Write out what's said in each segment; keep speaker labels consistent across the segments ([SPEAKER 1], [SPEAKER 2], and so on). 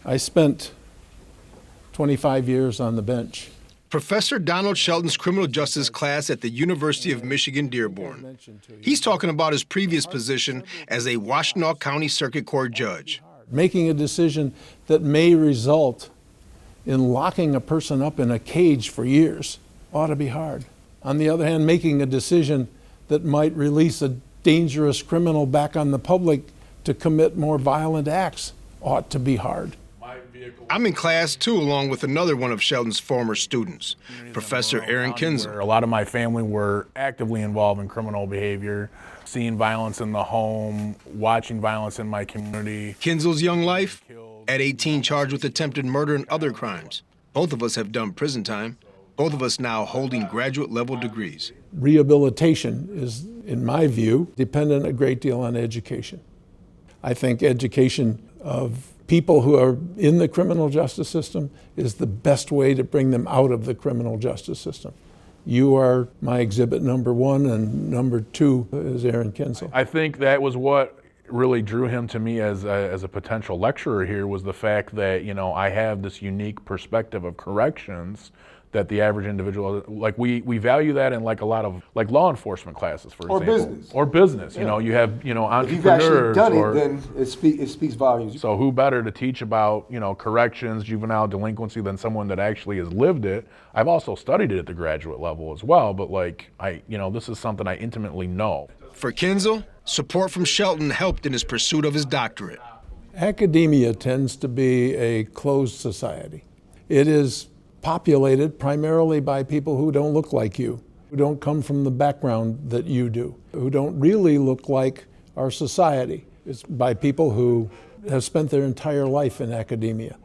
[SPEAKER 1] I spent 25 years on the bench.
[SPEAKER 2] Professor Donald Shelton's criminal justice class at the University of Michigan, Dearborn. He's talking about his previous position as a Washtenaw County Circuit Court judge.
[SPEAKER 1] Making a decision that may result in locking a person up in a cage for years ought to be hard. On the other hand, making a decision that might release a dangerous criminal back on the public to commit more violent acts ought to be hard.
[SPEAKER 2] I'm in class too, along with another one of Shelton's former students, Professor Aaron Kinzel.
[SPEAKER 3] A lot of my family were actively involved in criminal behavior, seeing violence in the home, watching violence in my community.
[SPEAKER 2] Kinzel's young life? At 18, charged with attempted murder and other crimes. Both of us have done prison time. Both of us now holding graduate-level degrees.
[SPEAKER 1] Rehabilitation is, in my view, dependent a great deal on education. I think education of people who are in the criminal justice system is the best way to bring them out of the criminal justice system. You are my exhibit number one, and number two is Aaron Kinzel.
[SPEAKER 3] I think that was what really drew him to me as a potential lecturer here, was the fact that, you know, I have this unique perspective of corrections that the average individual, like we value that in like a lot of like law enforcement classes, for example. Or business. You know, you have, you know, entrepreneurs.
[SPEAKER 4] If you've actually done it, then it speaks volumes.
[SPEAKER 3] So who better to teach about, you know, corrections, juvenile delinquency than someone that actually has lived it? I've also studied it at the graduate level as well, but like, you know, this is something I intimately know.
[SPEAKER 2] For Kinzel, support from Shelton helped in his pursuit of his doctorate.
[SPEAKER 1] Academia tends to be a closed society. It is populated primarily by people who don't look like you, who don't come from the background that you do, who don't really look like our society. It's by people who have spent their entire life in academia.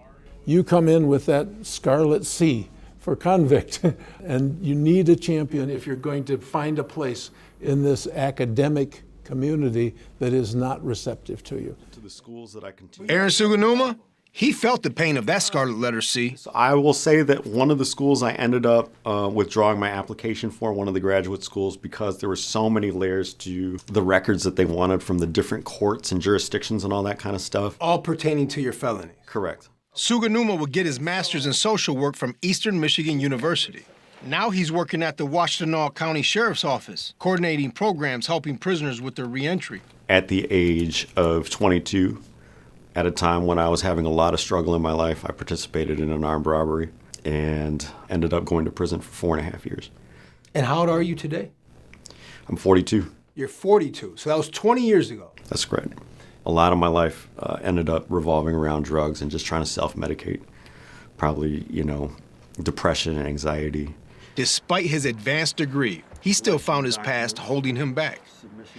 [SPEAKER 1] You come in with that scarlet C for convict, and you need a champion if you're going to find a place in this academic community that is not receptive to you.
[SPEAKER 5] To the schools that I continue.
[SPEAKER 2] Aaron Suganuma, he felt the pain of that scarlet letter C.
[SPEAKER 5] So I will say that one of the schools I ended up withdrawing my application for, one of the graduate schools, because there were so many layers to the records that they wanted from the different courts and jurisdictions and all that kind of stuff.
[SPEAKER 4] All pertaining to your felony.
[SPEAKER 5] Correct.
[SPEAKER 2] Suganuma would get his master's in social work from Eastern Michigan University. Now he's working at the Washtenaw County Sheriff's Office, coordinating programs helping prisoners with their reentry.
[SPEAKER 5] At the age of 22, at a time when I was having a lot of struggle in my life, I participated in an armed robbery and ended up going to prison for 4.5 years.
[SPEAKER 4] And how old are you today?
[SPEAKER 5] I'm 42.
[SPEAKER 4] You're 42, so that was 20 years ago.
[SPEAKER 5] That's correct. A lot of my life ended up revolving around drugs and just trying to self-medicate. Probably, you know, depression and anxiety.
[SPEAKER 2] Despite his advanced degree, he still found his past holding him back.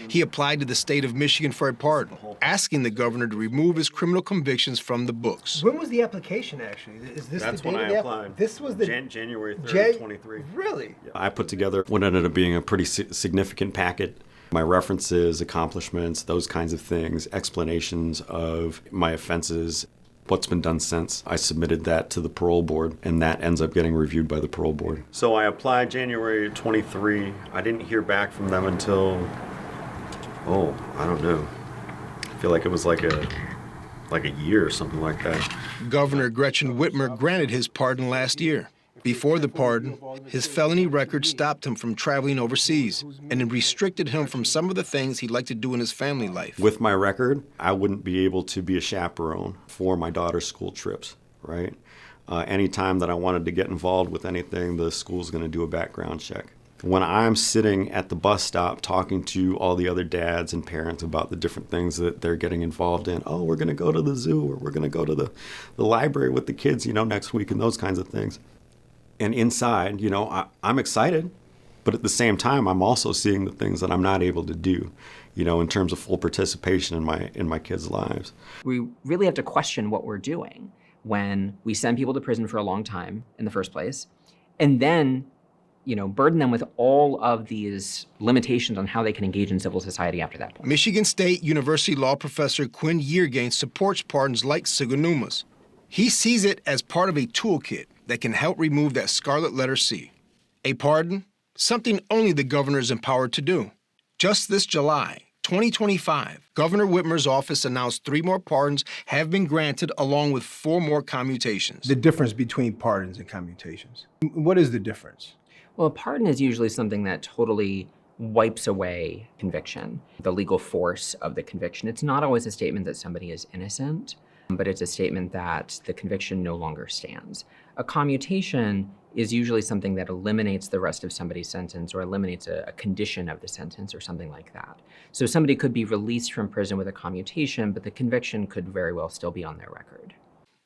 [SPEAKER 2] He applied to the state of Michigan for a pardon, asking the governor to remove his criminal convictions from the books.
[SPEAKER 4] When was the application, actually? Is this
[SPEAKER 5] That's
[SPEAKER 4] the date
[SPEAKER 5] when I applied.
[SPEAKER 4] This was the
[SPEAKER 5] January 3rd, 23.
[SPEAKER 4] Really?
[SPEAKER 5] I put together what ended up being a pretty significant packet. My references, accomplishments, those kinds of things, explanations of my offenses, what's been done since. I submitted that to the parole board, and that ends up getting reviewed by the parole board. So I applied January 23. I didn't hear back from them until, I don't know. I feel like it was like a year or something like that.
[SPEAKER 2] Governor Gretchen Whitmer granted his pardon last year. Before the pardon, his felony record stopped him from traveling overseas, and it restricted him from some of the things he'd like to do in his family life.
[SPEAKER 5] With my record, I wouldn't be able to be a chaperone for my daughter's school trips, right? Anytime that I wanted to get involved with anything, the school's going to do a background check. When I'm sitting at the bus stop talking to all the other dads and parents about the different things that they're getting involved in, we're going to go to the zoo, or we're going to go to the library with the kids, next week, and those kinds of things. And inside, I'm excited, but at the same time, I'm also seeing the things that I'm not able to do, in terms of full participation in my kids' lives.
[SPEAKER 6] We really have to question what we're doing when we send people to prison for a long time in the first place, and then, burden them with all of these limitations on how they can engage in civil society after that point.
[SPEAKER 2] Michigan State University law professor Quinn Yeargain supports pardons like Suganuma's. He sees it as part of a toolkit that can help remove that scarlet letter C. A pardon? Something only the governor is empowered to do. Just this July, 2025, Governor Whitmer's office announced 3 more pardons have been granted, along with 4 more commutations.
[SPEAKER 4] The difference between pardons and commutations. What is the difference?
[SPEAKER 6] Well, a pardon is usually something that totally wipes away conviction, the legal force of the conviction. It's not always a statement that somebody is innocent, but it's a statement that the conviction no longer stands. A commutation is usually something that eliminates the rest of somebody's sentence or eliminates a condition of the sentence or something like that. So somebody could be released from prison with a commutation, but the conviction could very well still be on their record.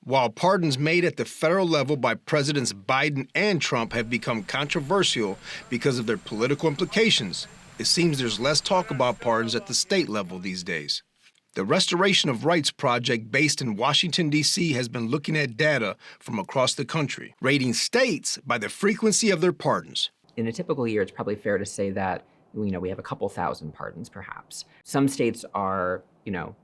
[SPEAKER 2] While pardons made at the federal level by Presidents Biden and Trump have become controversial because of their political implications, it seems there's less talk about pardons at the state level these days. The Restoration of Rights Project, based in Washington, D.C., has been looking at data from across the country, rating states by the frequency of their pardons.
[SPEAKER 6] In a typical year, it's probably fair to say that we have a couple thousand pardons, perhaps. Some states are,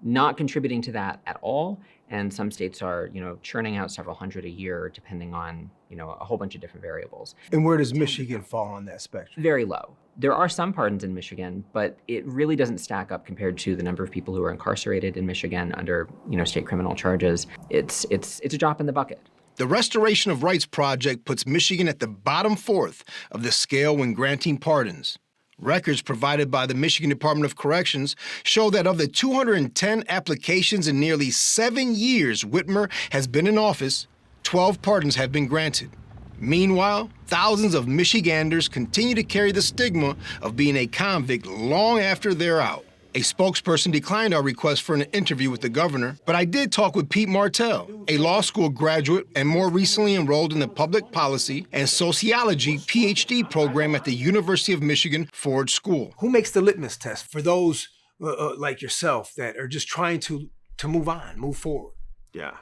[SPEAKER 6] not contributing to that at all, and some states are, churning out several hundred a year, depending on, a whole bunch of different variables.
[SPEAKER 4] And where does Michigan fall on that spectrum?
[SPEAKER 6] Very low. There are some pardons in Michigan, but it really doesn't stack up compared to the number of people who are incarcerated in Michigan under, state criminal charges. It's a drop in the bucket.
[SPEAKER 2] The Restoration of Rights Project puts Michigan at the bottom 4th of the scale when granting pardons. Records provided by the Michigan Department of Corrections show that of the 210 applications in nearly 7 years Whitmer has been in office, 12 pardons have been granted. Meanwhile, thousands of Michiganders continue to carry the stigma of being a convict long after they're out. A spokesperson declined our request for an interview with the governor, but I did talk with Pete Martel, a law school graduate and more recently enrolled in the public policy and sociology PhD program at the University of Michigan Ford School.
[SPEAKER 4] Who makes the litmus test for those like yourself that are just trying to move on, move forward?
[SPEAKER 7] Yeah.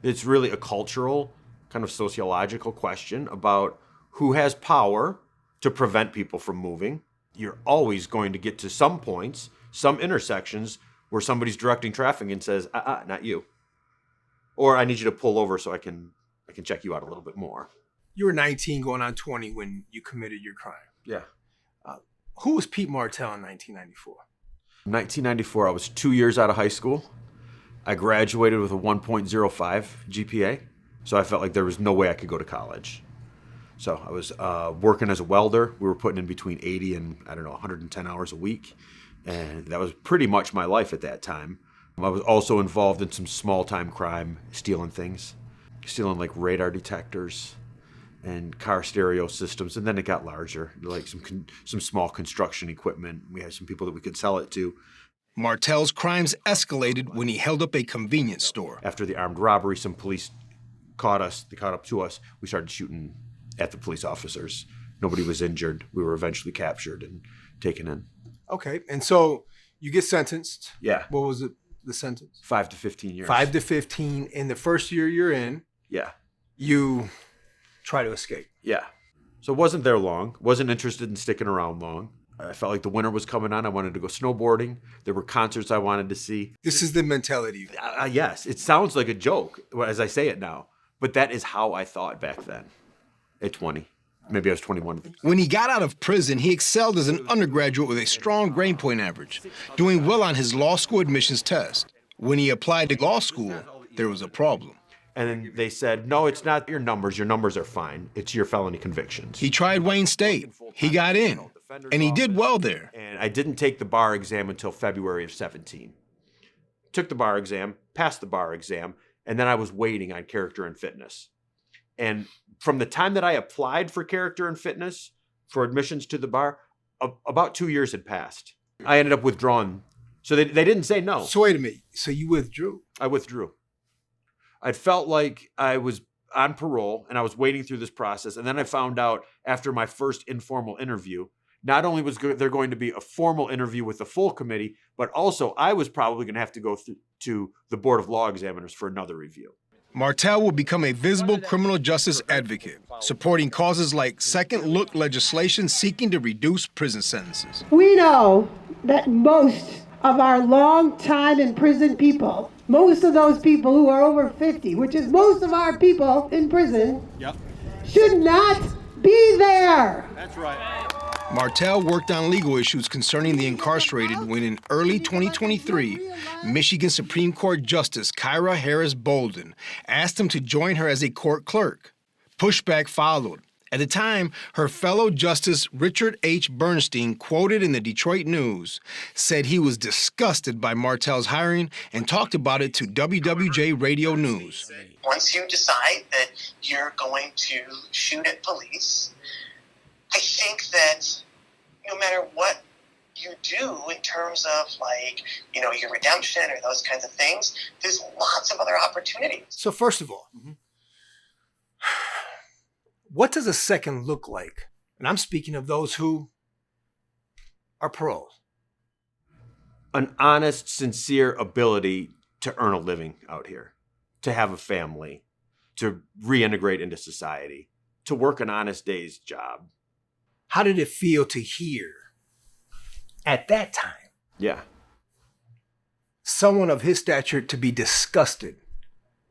[SPEAKER 7] It's really a cultural, kind of sociological question about who has power to prevent people from moving. You're always going to get to some points, some intersections where somebody's directing traffic and says, not you. Or I need you to pull over so I can check you out a little bit more.
[SPEAKER 4] You were 19 going on 20 when you committed your crime.
[SPEAKER 7] Yeah.
[SPEAKER 4] Who was Pete Martel in 1994?
[SPEAKER 7] In 1994, I was 2 years out of high school. I graduated with a 1.05 GPA, so I felt like there was no way I could go to college. So I was working as a welder. We were putting in between 80 and, 110 hours a week. And that was pretty much my life at that time. I was also involved in some small-time crime, stealing things. Stealing like radar detectors and car stereo systems. And then it got larger, like some small construction equipment. We had some people that we could sell it to.
[SPEAKER 2] Martel's crimes escalated when he held up a convenience store.
[SPEAKER 7] After the armed robbery, some police caught us. They caught up to us. We started shooting at the police officers. Nobody was injured. We were eventually captured and taken in.
[SPEAKER 4] Okay, and so you get sentenced.
[SPEAKER 7] Yeah.
[SPEAKER 4] What was it, the sentence?
[SPEAKER 7] 5 to 15 years.
[SPEAKER 4] 5 to 15. In the first year you're in,
[SPEAKER 7] Yeah.
[SPEAKER 4] you try to escape.
[SPEAKER 7] Yeah. So wasn't there long. Wasn't interested in sticking around long. I felt like the winter was coming on. I wanted to go snowboarding. There were concerts I wanted to see.
[SPEAKER 4] This is the mentality.
[SPEAKER 7] Yes, it sounds like a joke as I say it now, but that is how I thought back then at 20. Maybe I was 21.
[SPEAKER 2] When he got out of prison, he excelled as an undergraduate with a strong grade point average, doing well on his law school admissions test. When he applied to law school, there was a problem.
[SPEAKER 7] And then they said, no, it's not your numbers. Your numbers are fine. It's your felony convictions.
[SPEAKER 2] He tried Wayne State. He got in, and he did well there.
[SPEAKER 7] And I didn't take the bar exam until February of 17. Took the bar exam, passed the bar exam, and then I was waiting on character and fitness. And from the time that I applied for character and fitness for admissions to the bar, about 2 years had passed. I ended up withdrawing. So they didn't say no.
[SPEAKER 4] So wait a minute. So you withdrew?
[SPEAKER 7] I withdrew. I felt like I was on parole and I was waiting through this process. And then I found out after my first informal interview, not only was there going to be a formal interview with the full committee, but also I was probably going to have to go to the Board of Law Examiners for another review.
[SPEAKER 2] Martel will become a visible criminal justice advocate, supporting causes like second look legislation seeking to reduce prison sentences.
[SPEAKER 8] We know that most of our long time in prison people, most of those people who are over 50, which is most of our people in prison, should not be there.
[SPEAKER 7] That's right.
[SPEAKER 2] Martel worked on legal issues concerning the incarcerated when in early 2023, Michigan Supreme Court Justice Kyra Harris Bolden asked him to join her as a court clerk. Pushback followed. At the time, her fellow Justice Richard H. Bernstein, quoted in the Detroit News, said he was disgusted by Martel's hiring and talked about it to WWJ Radio News.
[SPEAKER 9] Once you decide that you're going to shoot at police, I think that no matter what you do in terms of your redemption or those kinds of things, there's lots of other opportunities.
[SPEAKER 4] So first of all, what does a second look like? And I'm speaking of those who are paroled.
[SPEAKER 7] An honest, sincere ability to earn a living out here, to have a family, to reintegrate into society, to work an honest day's job.
[SPEAKER 4] How did it feel to hear at that time?
[SPEAKER 7] Yeah.
[SPEAKER 4] Someone of his stature to be disgusted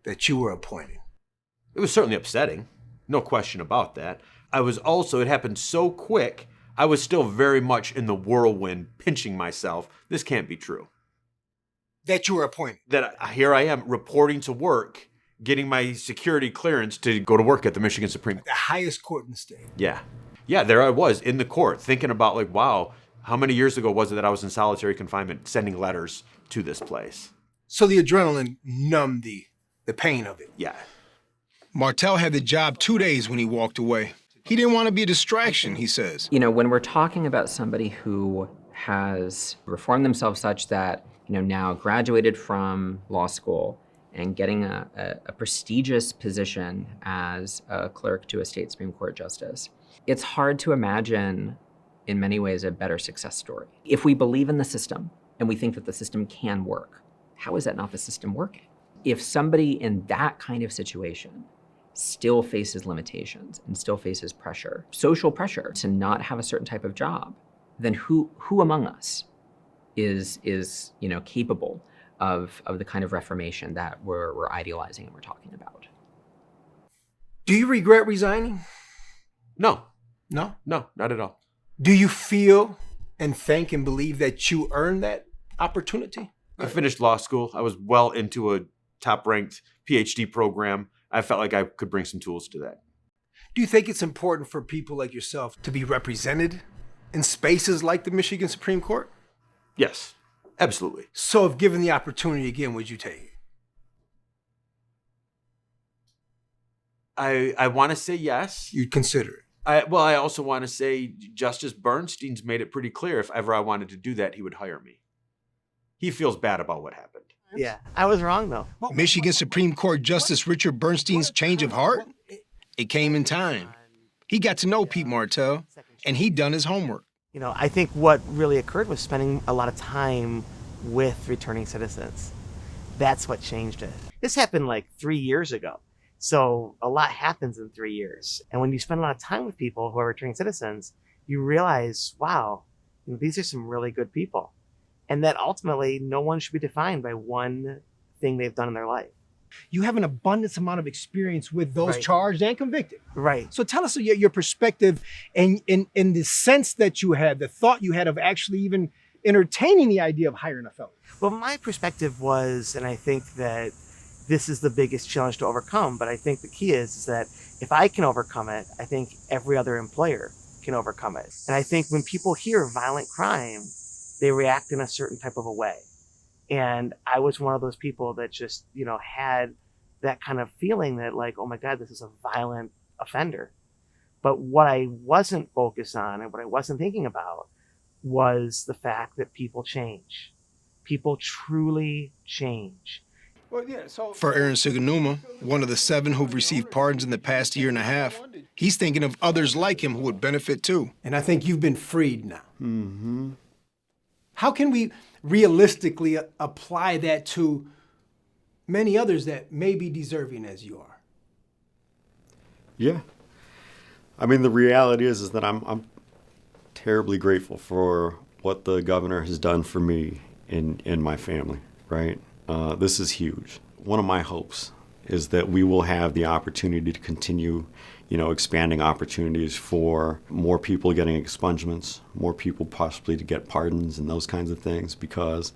[SPEAKER 4] that you were appointed.
[SPEAKER 7] It was certainly upsetting. No question about that. It happened so quick, I was still very much in the whirlwind, pinching myself. This can't be true.
[SPEAKER 4] That you were appointed.
[SPEAKER 7] That here I am reporting to work, getting my security clearance to go to work at the Michigan Supreme Court.
[SPEAKER 4] The highest court in the state.
[SPEAKER 7] Yeah. Yeah, there I was in the court thinking about wow, how many years ago was it that I was in solitary confinement sending letters to this place?
[SPEAKER 4] So the adrenaline numbed the pain of it.
[SPEAKER 7] Yeah.
[SPEAKER 2] Martel had the job 2 days when he walked away. He didn't want to be a distraction, he says.
[SPEAKER 6] When we're talking about somebody who has reformed themselves such that, now graduated from law school and getting a prestigious position as a clerk to a state Supreme Court justice, it's hard to imagine, in many ways, a better success story. If we believe in the system and we think that the system can work, how is that not the system working? If somebody in that kind of situation still faces limitations and still faces pressure, social pressure to not have a certain type of job, then who among us is capable of the kind of reformation that we're idealizing and we're talking about?
[SPEAKER 4] Do you regret resigning?
[SPEAKER 7] No,
[SPEAKER 4] No?
[SPEAKER 7] not at all.
[SPEAKER 4] Do you feel and think and believe that you earned that opportunity?
[SPEAKER 7] I finished law school. I was well into a top-ranked PhD program. I felt like I could bring some tools to that.
[SPEAKER 4] Do you think it's important for people like yourself to be represented in spaces like the Michigan Supreme Court?
[SPEAKER 7] Yes, absolutely.
[SPEAKER 4] So if given the opportunity again, would you take it?
[SPEAKER 7] I want to say yes.
[SPEAKER 4] You'd consider it.
[SPEAKER 7] I also want to say Justice Bernstein's made it pretty clear if ever I wanted to do that, he would hire me. He feels bad about what happened.
[SPEAKER 10] Yeah, I was wrong though.
[SPEAKER 2] Michigan Supreme Court Justice Richard Bernstein's change of heart? It came in time. He got to know Pete Martel, and he'd done his homework.
[SPEAKER 10] I think what really occurred was spending a lot of time with returning citizens. That's what changed it. This happened 3 years ago. So a lot happens in 3 years. And when you spend a lot of time with people who are returning citizens, you realize, wow, these are some really good people. And that ultimately no one should be defined by one thing they've done in their life.
[SPEAKER 4] You have an abundance amount of experience with those
[SPEAKER 10] Right.
[SPEAKER 4] charged and convicted.
[SPEAKER 10] Right.
[SPEAKER 4] So tell us your perspective and in the sense that you had, the thought you had of actually even entertaining the idea of hiring a fellow.
[SPEAKER 10] Well, my perspective was, and I think that this is the biggest challenge to overcome, but I think the key is that if I can overcome it, I think every other employer can overcome it. And I think when people hear violent crime, they react in a certain type of a way. And I was one of those people that just, had that kind of feeling that oh my God, this is a violent offender. But what I wasn't focused on and what I wasn't thinking about was the fact that people change. People truly change.
[SPEAKER 2] For Aaron Siganuma, one of the 7 who've received pardons in the past year and a half, he's thinking of others like him who would benefit too.
[SPEAKER 4] And I think you've been freed now.
[SPEAKER 5] Mm-hmm.
[SPEAKER 4] How can we realistically apply that to many others that may be deserving as you are?
[SPEAKER 5] Yeah. I mean, the reality is that I'm terribly grateful for what the governor has done for me and my family, right? This is huge. One of my hopes is that we will have the opportunity to continue expanding opportunities for more people getting expungements, more people possibly to get pardons and those kinds of things, because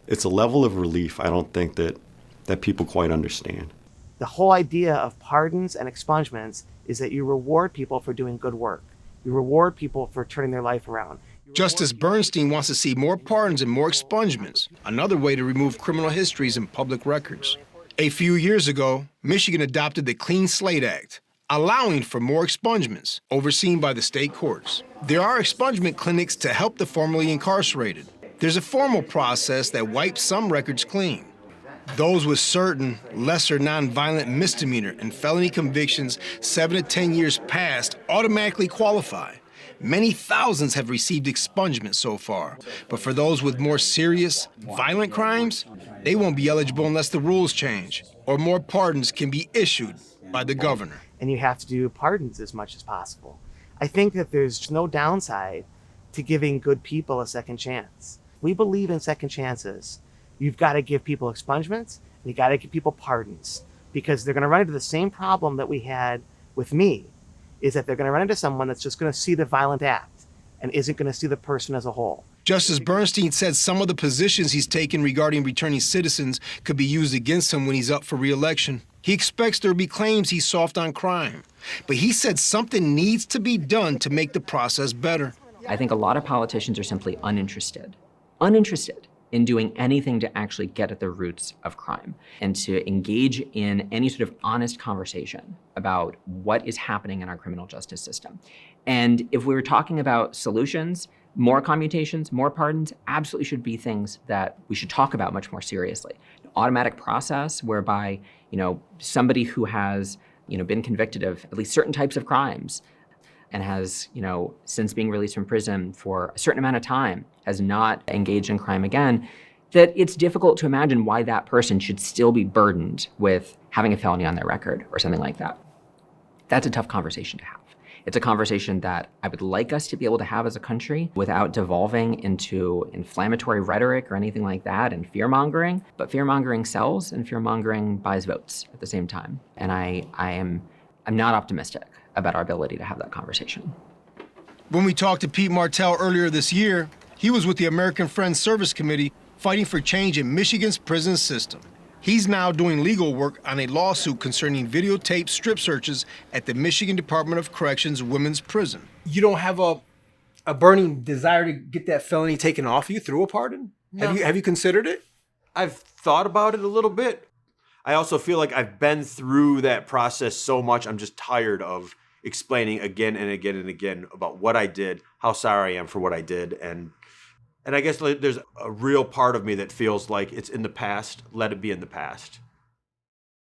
[SPEAKER 5] it's a level of relief I don't think that people quite understand.
[SPEAKER 10] The whole idea of pardons and expungements is that you reward people for doing good work. You reward people for turning their life around.
[SPEAKER 2] Justice Bernstein wants to see more pardons and more expungements, another way to remove criminal histories and public records. A few years ago, Michigan adopted the Clean Slate Act, allowing for more expungements, overseen by the state courts. There are expungement clinics to help the formerly incarcerated. There's a formal process that wipes some records clean. Those with certain lesser nonviolent misdemeanor and felony convictions 7 to 10 years past automatically qualify. Many thousands have received expungement so far, but for those with more serious, violent crimes, they won't be eligible unless the rules change, or more pardons can be issued by the governor.
[SPEAKER 10] And you have to do pardons as much as possible. I think that there's no downside to giving good people a second chance. We believe in second chances. You've got to give people expungements, and you got to give people pardons, because they're going to run into the same problem that we had with me, is that they're going to run into someone that's just going to see the violent act and isn't going to see the person as a whole.
[SPEAKER 2] Justice Bernstein said some of the positions he's taken regarding returning citizens could be used against him when he's up for re-election. He expects there will be claims he's soft on crime, but he said something needs to be done to make the process better.
[SPEAKER 6] I think a lot of politicians are simply uninterested in doing anything to actually get at the roots of crime and to engage in any sort of honest conversation about what is happening in our criminal justice system. And if we were talking about solutions, more commutations, more pardons, absolutely should be things that we should talk about much more seriously. An automatic process whereby, somebody who has, been convicted of at least certain types of crimes and has, since being released from prison for a certain amount of time, has not engaged in crime again, that it's difficult to imagine why that person should still be burdened with having a felony on their record or something like that. That's a tough conversation to have. It's a conversation that I would like us to be able to have as a country without devolving into inflammatory rhetoric or anything like that and fear-mongering, but fear-mongering sells and fear-mongering buys votes at the same time. And I'm not optimistic about our ability to have that conversation.
[SPEAKER 2] When we talked to Pete Martel earlier this year, he was with the American Friends Service Committee fighting for change in Michigan's prison system. He's now doing legal work on a lawsuit concerning videotaped strip searches at the Michigan Department of Corrections Women's Prison.
[SPEAKER 4] You don't have a burning desire to get that felony taken off you through a pardon? No. Have you considered it?
[SPEAKER 7] I've thought about it a little bit. I also feel like I've been through that process so much, I'm just tired of explaining again and again and again about what I did, how sorry I am for what I did, and I guess there's a real part of me that feels like it's in the past, let it be in the past.